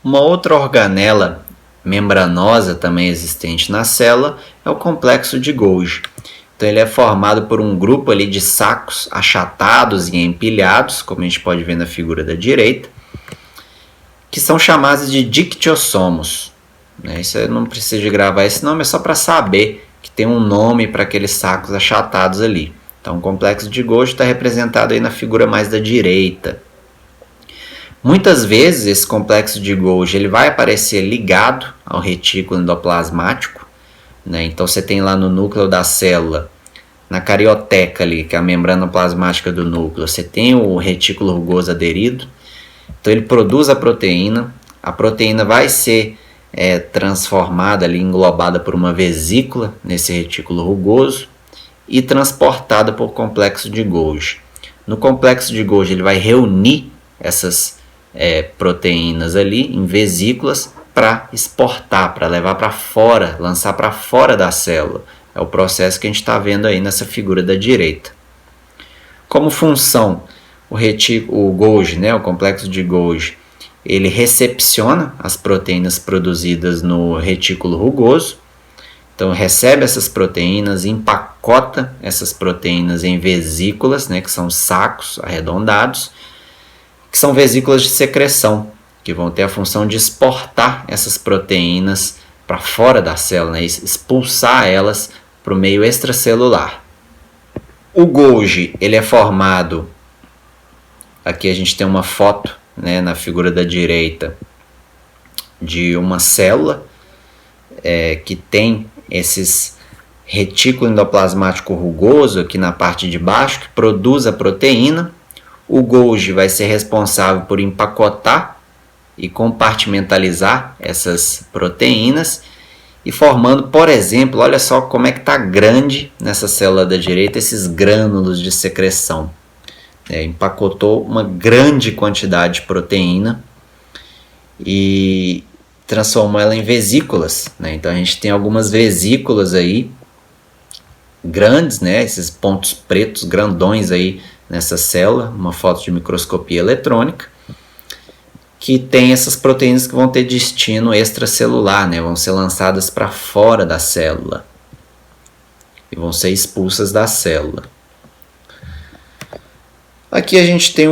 Uma outra organela membranosa também existente na célula é o complexo de Golgi. Então ele é formado por um grupo ali de sacos achatados e empilhados, como a gente pode ver na figura da direita, que são chamados de dictiossomos. Isso eu não preciso de gravar esse nome, é só para saber que tem um nome para aqueles sacos achatados ali. Então o complexo de Golgi está representado aí na figura mais da direita. Muitas vezes esse complexo de Golgi ele vai aparecer ligado ao retículo endoplasmático, né? Então você tem lá no núcleo da célula, na carioteca ali, que é a membrana plasmática do núcleo, você tem o retículo rugoso aderido. Então ele produz a proteína vai ser transformada ali, englobada por uma vesícula nesse retículo rugoso e transportada por complexo de Golgi. No complexo de Golgi ele vai reunir essas proteínas ali em vesículas para exportar, para levar para fora, lançar para fora da célula. É o processo que a gente está vendo aí nessa figura da direita. Como função, o Golgi, né, o complexo de Golgi, ele recepciona as proteínas produzidas no retículo rugoso. Então recebe essas proteínas, empacota essas proteínas em vesículas, né, que são sacos arredondados, que são vesículas de secreção, que vão ter a função de exportar essas proteínas para fora da célula, né, expulsar elas para o meio extracelular. O Golgi ele é formado, aqui a gente tem uma foto, né, na figura da direita, de uma célula que tem esses retículo endoplasmático rugoso aqui na parte de baixo, que produz a proteína. O Golgi vai ser responsável por empacotar e compartimentalizar essas proteínas e formando, por exemplo, olha só como é que está grande nessa célula da direita esses grânulos de secreção. Empacotou uma grande quantidade de proteína e transformou ela em vesículas, né? Então a gente tem algumas vesículas aí grandes, né? Esses pontos pretos grandões aí nessa célula, uma foto de microscopia eletrônica, que tem essas proteínas que vão ter destino extracelular, né? Vão ser lançadas para fora da célula e vão ser expulsas da célula. Aqui a gente tem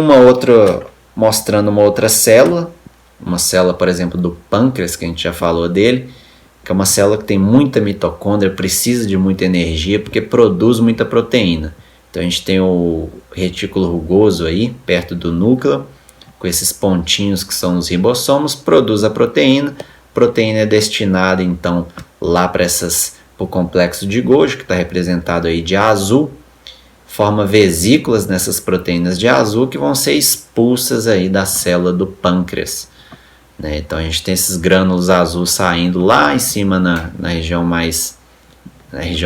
mostrando uma outra célula, uma célula, por exemplo, do pâncreas, que a gente já falou dele, que é uma célula que tem muita mitocôndria, precisa de muita energia porque produz muita proteína. Então a gente tem o retículo rugoso aí, perto do núcleo, com esses pontinhos que são os ribossomos, produz a proteína é destinada então lá para o complexo de Golgi, que está representado aí de azul, forma vesículas nessas proteínas de azul que vão ser expulsas aí da célula do pâncreas, né? Então a gente tem esses grânulos azuis saindo lá em cima na região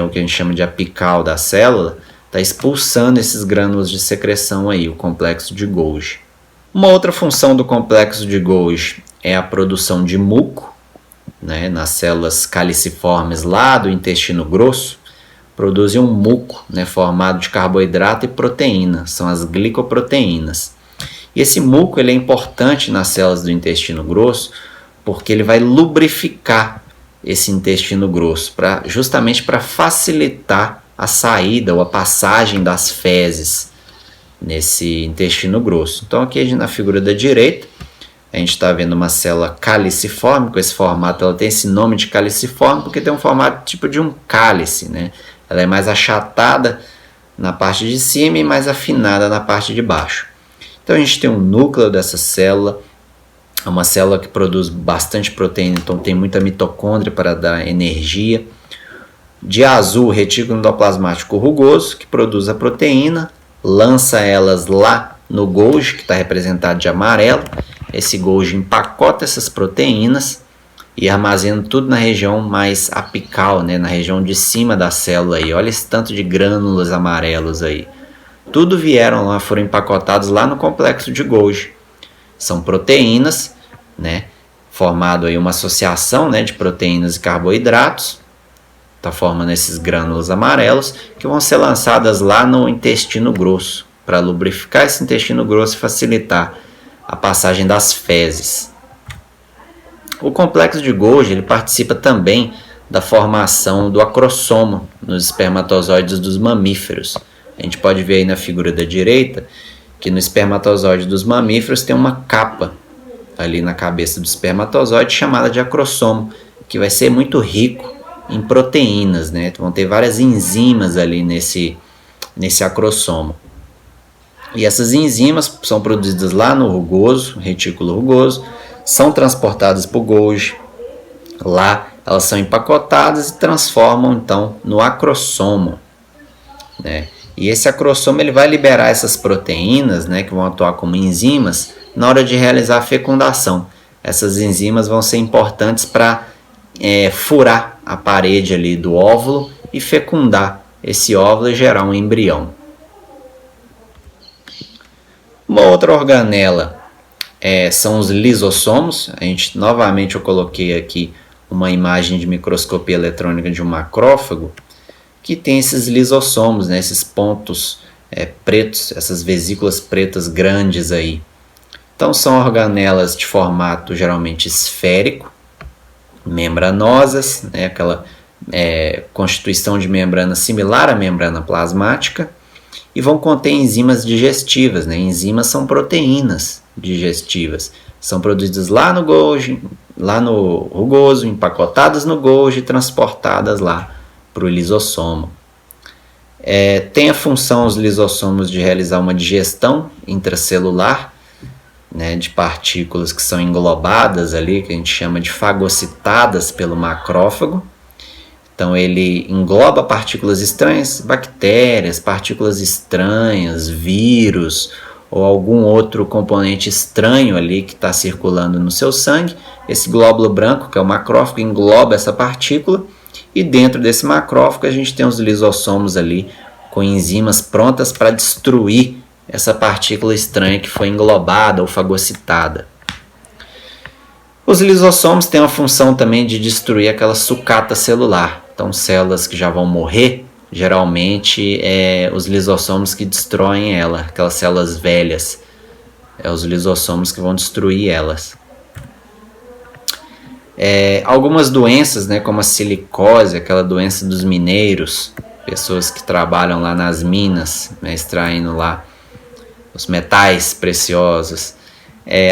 que a gente chama de apical da célula, está expulsando esses grânulos de secreção aí, o complexo de Golgi. Uma outra função do complexo de Golgi é a produção de muco, né? Nas células caliciformes lá do intestino grosso, produzem um muco, né, formado de carboidrato e proteína, são as glicoproteínas. E esse muco ele é importante nas células do intestino grosso porque ele vai lubrificar esse intestino grosso, justamente para facilitar a saída ou a passagem das fezes nesse intestino grosso. Então aqui na figura da direita a gente está vendo uma célula caliciforme, com esse formato, ela tem esse nome de caliciforme porque tem um formato tipo de um cálice, né? Ela é mais achatada na parte de cima e mais afinada na parte de baixo. Então a gente tem um núcleo dessa célula, é uma célula que produz bastante proteína, então tem muita mitocôndria para dar energia. De azul, o retículo endoplasmático rugoso, que produz a proteína, lança elas lá no Golgi, que está representado de amarelo. Esse Golgi empacota essas proteínas e armazena tudo na região mais apical, né, na região de cima da célula aí. Olha esse tanto de grânulos amarelos aí. Tudo foram empacotados lá no complexo de Golgi. São proteínas, né, formado aí uma associação, né, de proteínas e carboidratos. Está formando esses grânulos amarelos que vão ser lançadas lá no intestino grosso para lubrificar esse intestino grosso e facilitar a passagem das fezes. O complexo de Golgi ele participa também da formação do acrossomo nos espermatozoides dos mamíferos. A gente pode ver aí na figura da direita que no espermatozoide dos mamíferos tem uma capa ali na cabeça do espermatozoide chamada de acrossomo, que vai ser muito rico em proteínas, né? Vão ter várias enzimas ali nesse acrossomo. E essas enzimas são produzidas lá no rugoso, retículo rugoso, são transportadas para o Golgi. Lá elas são empacotadas e transformam então no acrossomo, né? E esse acrossomo ele vai liberar essas proteínas, né, que vão atuar como enzimas na hora de realizar a fecundação. Essas enzimas vão ser importantes para furar a parede ali do óvulo e fecundar esse óvulo e gerar um embrião. Uma outra organela são os lisossomos. Novamente eu coloquei aqui uma imagem de microscopia eletrônica de um macrófago que tem esses lisossomos, né, esses pontos pretos, essas vesículas pretas grandes aí. Então são organelas de formato geralmente esférico, membranosas, né, aquela constituição de membrana similar à membrana plasmática, e vão conter enzimas digestivas, né? Enzimas são proteínas digestivas, são produzidas lá no Golgi, lá no rugoso, empacotadas no Golgi e transportadas lá para o lisossomo. Tem a função os lisossomos de realizar uma digestão intracelular, né, de partículas que são englobadas ali, que a gente chama de fagocitadas pelo macrófago. Então ele engloba partículas estranhas, bactérias, partículas estranhas, vírus ou algum outro componente estranho ali que está circulando no seu sangue. Esse glóbulo branco, que é o macrófago, engloba essa partícula e dentro desse macrófago a gente tem os lisossomos ali com enzimas prontas para destruir essa partícula estranha que foi englobada ou fagocitada. Os lisossomos têm a função também de destruir aquela sucata celular. Então, células que já vão morrer, geralmente os lisossomos que destroem ela, aquelas células velhas. Os lisossomos que vão destruir elas. Algumas doenças, né, como a silicose, aquela doença dos mineiros, pessoas que trabalham lá nas minas, né, extraindo lá os metais preciosos,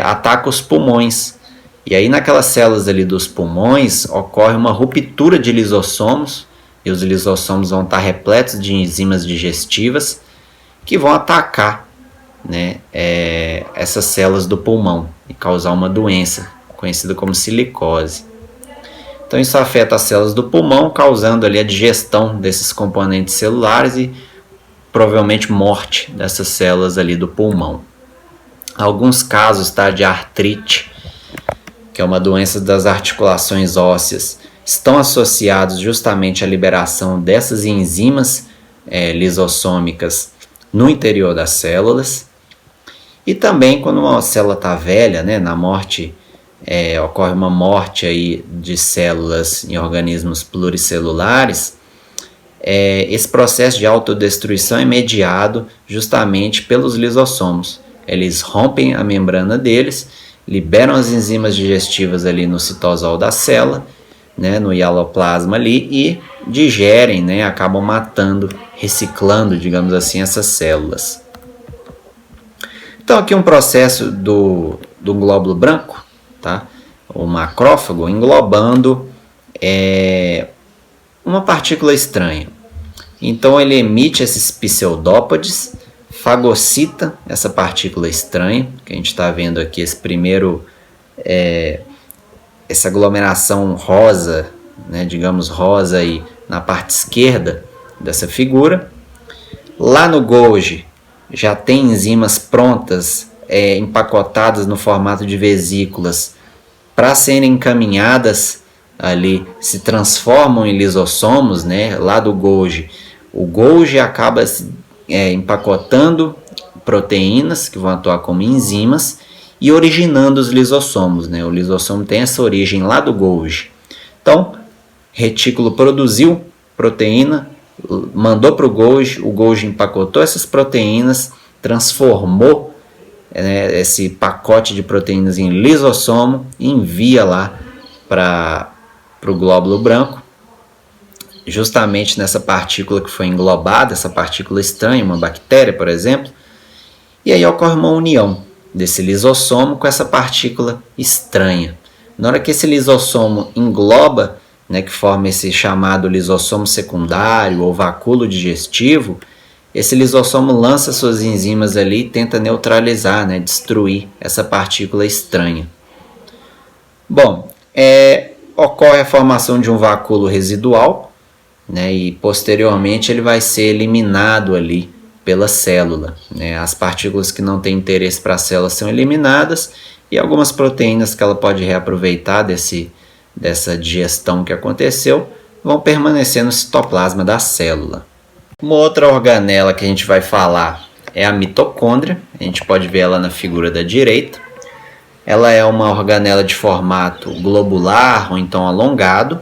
atacam os pulmões. E aí naquelas células ali dos pulmões ocorre uma ruptura de lisossomos e os lisossomos vão estar repletos de enzimas digestivas que vão atacar, né, essas células do pulmão e causar uma doença conhecida como silicose. Então isso afeta as células do pulmão, causando ali a digestão desses componentes celulares e provavelmente morte dessas células ali do pulmão. Alguns casos de artrite, que é uma doença das articulações ósseas, estão associados justamente à liberação dessas enzimas lisossômicas no interior das células. E também quando uma célula está velha, né, na morte, ocorre uma morte aí de células em organismos pluricelulares, esse processo de autodestruição é mediado justamente pelos lisossomos. Eles rompem a membrana deles, liberam as enzimas digestivas ali no citosol da célula, né, no hialoplasma ali, e digerem, né, acabam matando, reciclando, digamos assim, essas células. Então aqui um processo do glóbulo branco, tá? O macrófago englobando uma partícula estranha. Então ele emite esses pseudópodes, fagocita essa partícula estranha, que a gente está vendo aqui essa aglomeração rosa, né, digamos rosa aí na parte esquerda dessa figura. Lá no Golgi já tem enzimas prontas, empacotadas no formato de vesículas para serem encaminhadas ali, se transformam em lisossomos, né, lá do Golgi. O Golgi acaba empacotando proteínas que vão atuar como enzimas e originando os lisossomos, né? O lisossomo tem essa origem lá do Golgi. Então, retículo produziu proteína, mandou para o Golgi empacotou essas proteínas, transformou esse pacote de proteínas em lisossomo e envia lá para o glóbulo branco, justamente nessa partícula que foi englobada, essa partícula estranha, uma bactéria, por exemplo, e aí ocorre uma união desse lisossomo com essa partícula estranha. Na hora que esse lisossomo engloba, né, que forma esse chamado lisossomo secundário ou vacúolo digestivo, esse lisossomo lança suas enzimas ali e tenta neutralizar, né, destruir essa partícula estranha. Bom, ocorre a formação de um vacúolo residual, né, e posteriormente ele vai ser eliminado ali pela célula, né? As partículas que não têm interesse para a célula são eliminadas e algumas proteínas que ela pode reaproveitar dessa digestão que aconteceu vão permanecer no citoplasma da célula. Uma outra organela que a gente vai falar é a mitocôndria. A gente pode ver ela na figura da direita. Ela é uma organela de formato globular ou então alongado.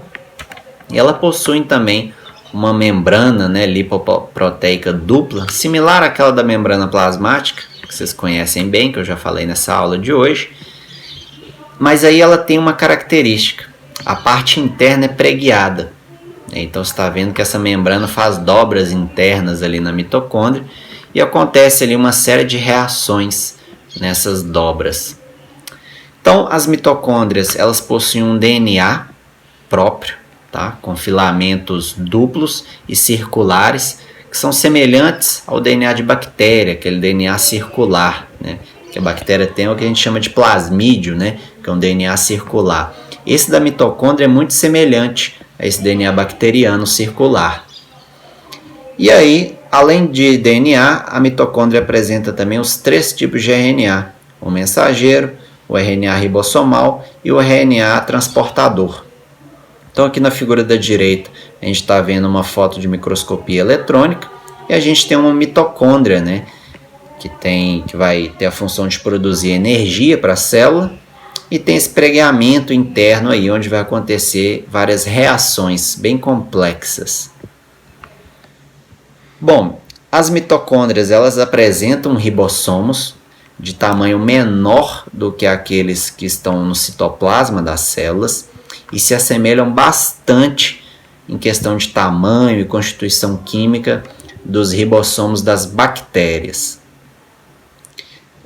E ela possui também uma membrana, né, lipoproteica dupla, similar àquela da membrana plasmática, que vocês conhecem bem, que eu já falei nessa aula de hoje. Mas aí ela tem uma característica. A parte interna é preguiada. Então você está vendo que essa membrana faz dobras internas ali na mitocôndria e acontece ali uma série de reações nessas dobras. Então as mitocôndrias elas possuem um DNA próprio, tá? Com filamentos duplos e circulares que são semelhantes ao DNA de bactéria, aquele DNA circular, né? Que a bactéria tem o que a gente chama de plasmídio, né? Que é um DNA circular. Esse da mitocôndria é muito semelhante a esse DNA bacteriano circular. E aí, além de DNA, a mitocôndria apresenta também os 3 tipos de RNA: o mensageiro, o RNA ribossomal e o RNA transportador. Então aqui na figura da direita a gente está vendo uma foto de microscopia eletrônica e a gente tem uma mitocôndria, né, que vai ter a função de produzir energia para a célula e tem esse pregueamento interno aí onde vai acontecer várias reações bem complexas. Bom, as mitocôndrias elas apresentam ribossomos de tamanho menor do que aqueles que estão no citoplasma das células e se assemelham bastante em questão de tamanho e constituição química dos ribossomos das bactérias.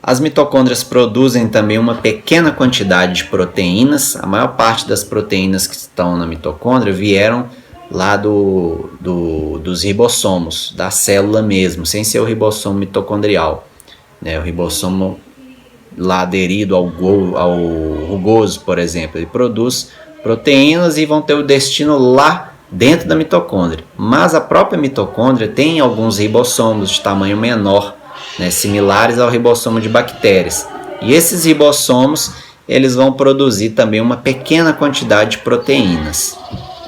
As mitocôndrias produzem também uma pequena quantidade de proteínas. A maior parte das proteínas que estão na mitocôndria vieram lá dos ribossomos, da célula mesmo, sem ser o ribossomo mitocondrial, né? O ribossomo lá aderido ao rugoso, por exemplo, ele produz proteínas e vão ter o destino lá dentro da mitocôndria. Mas a própria mitocôndria tem alguns ribossomos de tamanho menor, né, similares ao ribossomo de bactérias. E esses ribossomos eles vão produzir também uma pequena quantidade de proteínas.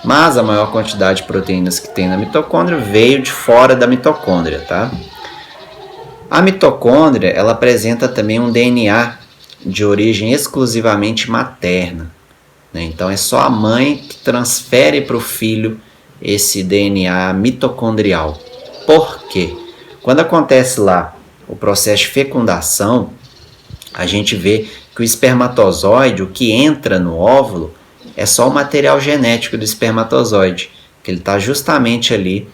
Mas a maior quantidade de proteínas que tem na mitocôndria veio de fora da mitocôndria, tá? A mitocôndria ela apresenta também um DNA de origem exclusivamente materna, né? Então é só a mãe que transfere para o filho esse DNA mitocondrial. Por quê? Quando acontece lá o processo de fecundação, a gente vê que o espermatozoide, o que entra no óvulo, é só o material genético do espermatozoide, que ele está justamente ali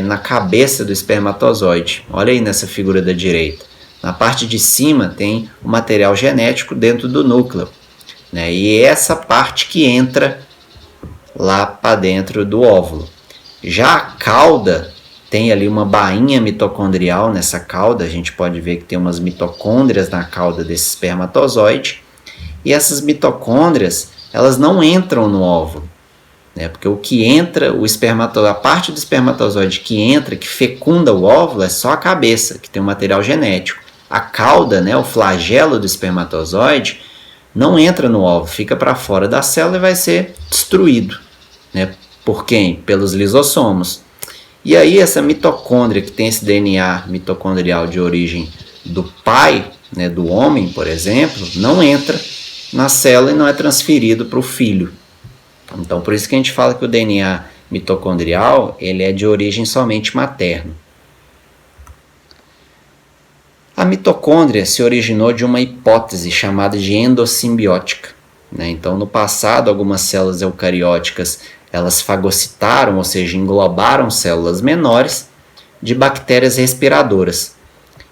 na cabeça do espermatozoide. Olha aí nessa figura da direita. Na parte de cima tem o material genético dentro do núcleo, né? E é essa parte que entra lá para dentro do óvulo. Já a cauda tem ali uma bainha mitocondrial nessa cauda. A gente pode ver que tem umas mitocôndrias na cauda desse espermatozoide. E essas mitocôndrias elas não entram no óvulo, né? Porque o que entra, a parte do espermatozoide que entra, que fecunda o óvulo, é só a cabeça, que tem um material genético. A cauda, né, o flagelo do espermatozoide, não entra no óvulo, fica para fora da célula e vai ser destruído, né? Por quem? Pelos lisossomos. E aí essa mitocôndria, que tem esse DNA mitocondrial de origem do pai, né, do homem, por exemplo, não entra na célula e não é transferido para o filho. Então, por isso que a gente fala que o DNA mitocondrial ele é de origem somente materna. A mitocôndria se originou de uma hipótese chamada de endossimbiótica, né? Então, no passado, algumas células eucarióticas elas fagocitaram, ou seja, englobaram células menores de bactérias respiradoras.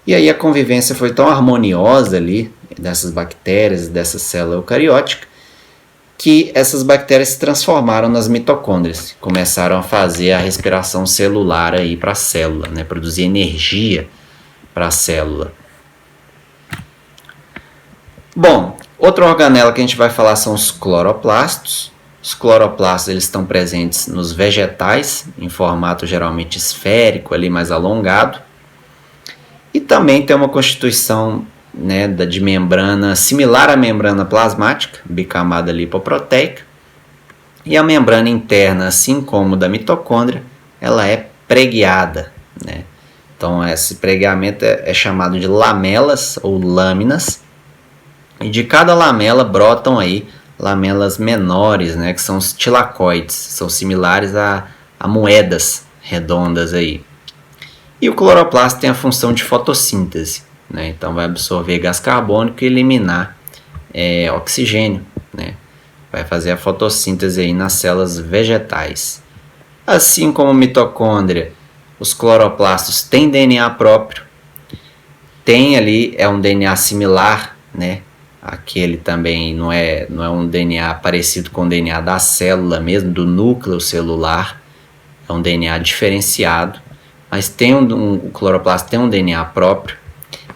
E aí a convivência foi tão harmoniosa ali dessas bactérias, dessa célula eucariótica, que essas bactérias se transformaram nas mitocôndrias, começaram a fazer a respiração celular aí para a célula, né? Produzir energia para a célula. Bom, outra organela que a gente vai falar são os cloroplastos. Os cloroplastos eles estão presentes nos vegetais, em formato geralmente esférico, ali mais alongado. E também tem uma constituição, né, de membrana similar à membrana plasmática, bicamada lipoproteica. E a membrana interna, assim como da mitocôndria, ela é pregueada, né? Então esse pregueamento é chamado de lamelas ou lâminas. E de cada lamela brotam aí lamelas menores, né, que são os tilacoides, são similares a moedas redondas aí. E o cloroplasto tem a função de fotossíntese, né? Então vai absorver gás carbônico e eliminar oxigênio, né? Vai fazer a fotossíntese aí nas células vegetais. Assim como a mitocôndria, os cloroplastos têm DNA próprio, tem ali, um DNA similar, né? Aquele também não é um DNA parecido com o DNA da célula mesmo, do núcleo celular, é um DNA diferenciado. Mas o cloroplasto tem um DNA próprio,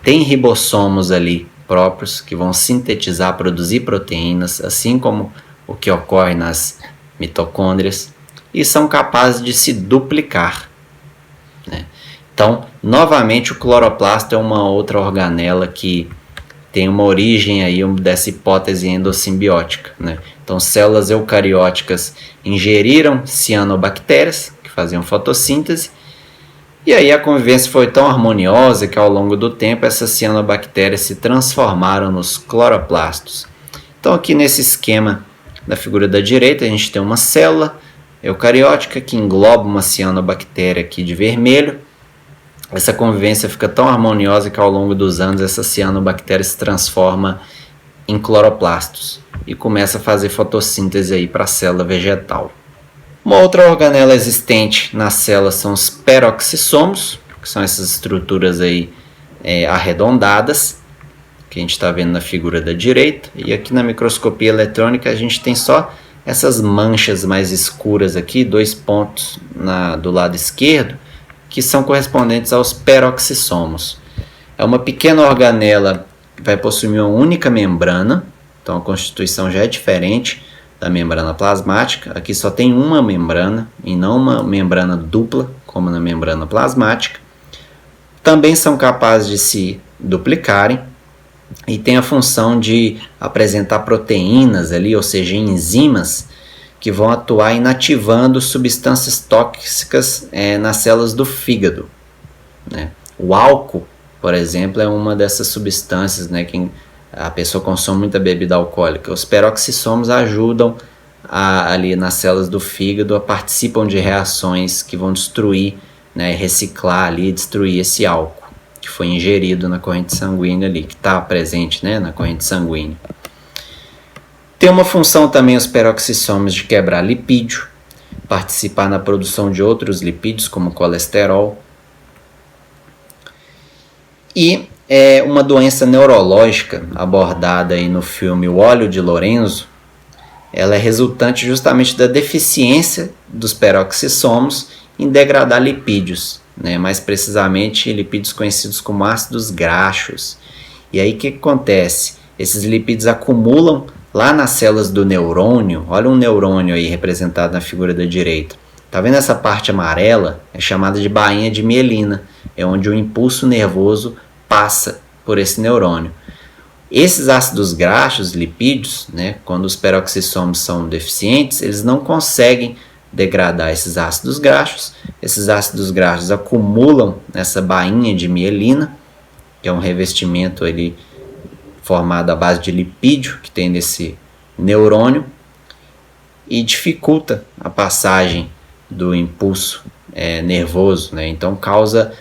tem ribossomos ali próprios que vão sintetizar, produzir proteínas, assim como o que ocorre nas mitocôndrias, e são capazes de se duplicar, né? Então, novamente, o cloroplasto é uma outra organela que tem uma origem aí dessa hipótese endossimbiótica, né? Então, células eucarióticas ingeriram cianobactérias, que faziam fotossíntese, e aí a convivência foi tão harmoniosa que ao longo do tempo essas cianobactérias se transformaram nos cloroplastos. Então aqui nesse esquema da figura da direita a gente tem uma célula eucariótica que engloba uma cianobactéria aqui de vermelho. Essa convivência fica tão harmoniosa que ao longo dos anos essa cianobactéria se transforma em cloroplastos e começa a fazer fotossíntese aí para a célula vegetal. Uma outra organela existente na célula são os peroxissomos, que são essas estruturas aí arredondadas, que a gente está vendo na figura da direita. E aqui na microscopia eletrônica a gente tem só essas manchas mais escuras aqui, 2 pontos do lado esquerdo, que são correspondentes aos peroxissomos. É uma pequena organela que vai possuir uma única membrana, então a constituição já é diferente da membrana plasmática. Aqui só tem uma membrana e não uma membrana dupla, como na membrana plasmática. Também são capazes de se duplicarem e tem a função de apresentar proteínas ali, ou seja, enzimas, que vão atuar inativando substâncias tóxicas nas células do fígado, né? O álcool, por exemplo, é uma dessas substâncias, né, que a pessoa consome muita bebida alcoólica. Os peroxissomos ajudam ali nas células do fígado, participam de reações que vão destruir, né, reciclar ali, destruir esse álcool que foi ingerido na corrente sanguínea ali, que está presente, né, na corrente sanguínea. Tem uma função também os peroxissomos de quebrar lipídio, participar na produção de outros lipídios como colesterol. E uma doença neurológica abordada aí no filme O Óleo de Lorenzo, ela é resultante justamente da deficiência dos peroxissomos em degradar lipídios, né? Mais precisamente lipídios conhecidos como ácidos graxos. E aí o que acontece? Esses lipídios acumulam lá nas células do neurônio. Olha um neurônio aí representado na figura da direita. Tá vendo essa parte amarela? É chamada de bainha de mielina, é onde o impulso nervoso passa por esse neurônio. Esses ácidos graxos, lipídios, né, quando os peroxissomos são deficientes, eles não conseguem degradar esses ácidos graxos. Esses ácidos graxos acumulam nessa bainha de mielina, que é um revestimento ali formado à base de lipídio que tem nesse neurônio, e dificulta a passagem do impulso nervoso, né? Então causa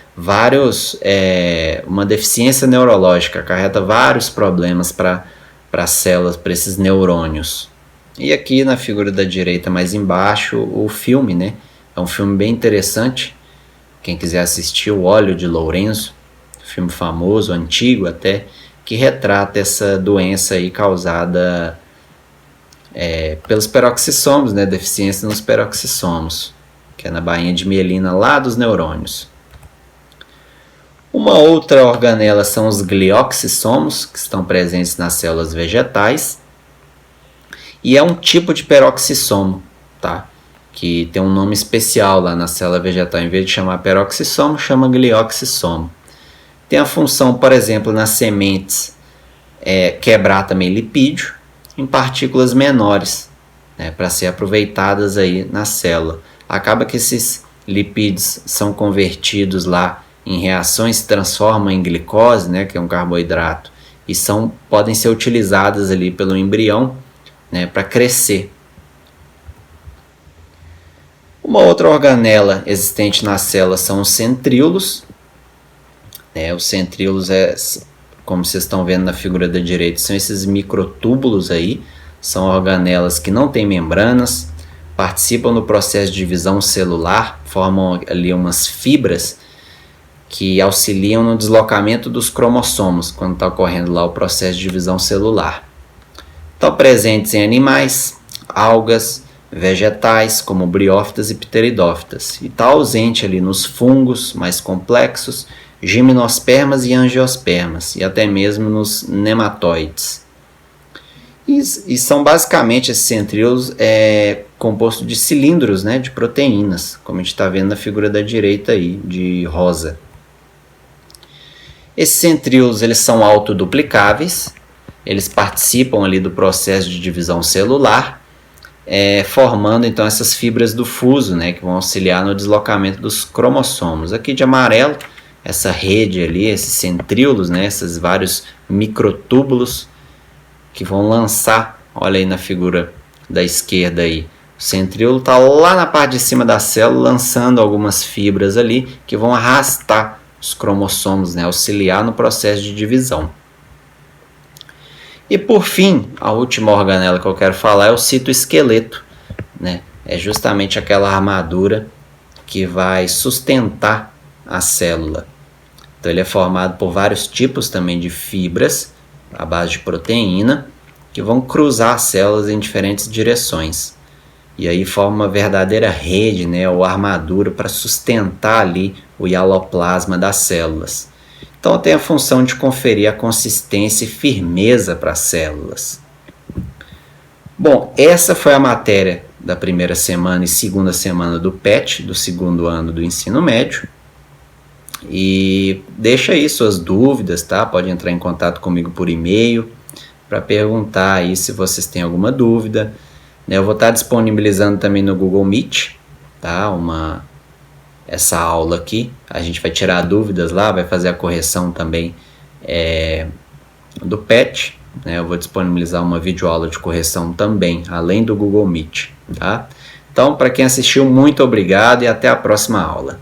uma deficiência neurológica, acarreta vários problemas para para as células, para esses neurônios. E aqui na figura da direita mais embaixo, o filme, né? É um filme bem interessante. Quem quiser assistir, O Óleo de Lourenço, filme famoso, antigo até, que retrata essa doença aí causada pelos peroxissomos, né? Deficiência nos peroxissomos, que é na bainha de mielina lá dos neurônios. Uma outra organela são os glioxissomos, que estão presentes nas células vegetais. E é um tipo de peroxissomo, tá? Que tem um nome especial lá na célula vegetal. Em vez de chamar peroxissomo, chama glioxissomo. Tem a função, por exemplo, nas sementes, quebrar também lipídio em partículas menores, né, para ser aproveitadas aí na célula. Acaba que esses lipídios são convertidos lá em reações, se transformam em glicose, né, que é um carboidrato, e podem ser utilizadas ali pelo embrião, né, para crescer. Uma outra organela existente na célula são os centríolos. Os centríolos, como vocês estão vendo na figura da direita, são esses microtúbulos aí. São organelas que não têm membranas, participam do processo de divisão celular, formam ali umas fibras que auxiliam no deslocamento dos cromossomos quando está ocorrendo lá o processo de divisão celular. Estão presentes em animais, algas, vegetais como briófitas e pteridófitas, e está ausente ali nos fungos mais complexos, gimnospermas e angiospermas, e até mesmo nos nematóides. E são basicamente esses centríolos composto de cilindros, né, de proteínas, como a gente está vendo na figura da direita aí, de rosa. Esses centríolos, eles são autoduplicáveis, eles participam ali do processo de divisão celular, formando então essas fibras do fuso, né, que vão auxiliar no deslocamento dos cromossomos. Aqui de amarelo, essa rede ali, esses centríolos, né, esses vários microtúbulos que vão lançar, olha aí na figura da esquerda aí, o centríolo está lá na parte de cima da célula, lançando algumas fibras ali que vão arrastar os cromossomos, né, auxiliar no processo de divisão. E por fim, a última organela que eu quero falar é o citoesqueleto, né? É justamente aquela armadura que vai sustentar a célula. Então ele é formado por vários tipos também de fibras à base de proteína que vão cruzar as células em diferentes direções. E aí forma uma verdadeira rede, né, ou armadura para sustentar ali o hialoplasma das células. Então tem a função de conferir a consistência e firmeza para as células. Bom, essa foi a matéria da primeira semana e segunda semana do PET, do segundo ano do ensino médio. E deixa aí suas dúvidas, tá? Pode entrar em contato comigo por e-mail para perguntar aí se vocês têm alguma dúvida. Eu vou estar disponibilizando também no Google Meet, tá? Essa aula aqui, a gente vai tirar dúvidas lá, vai fazer a correção também do PET, né? Eu vou disponibilizar uma videoaula de correção também, além do Google Meet, tá? Então, para quem assistiu, muito obrigado e até a próxima aula.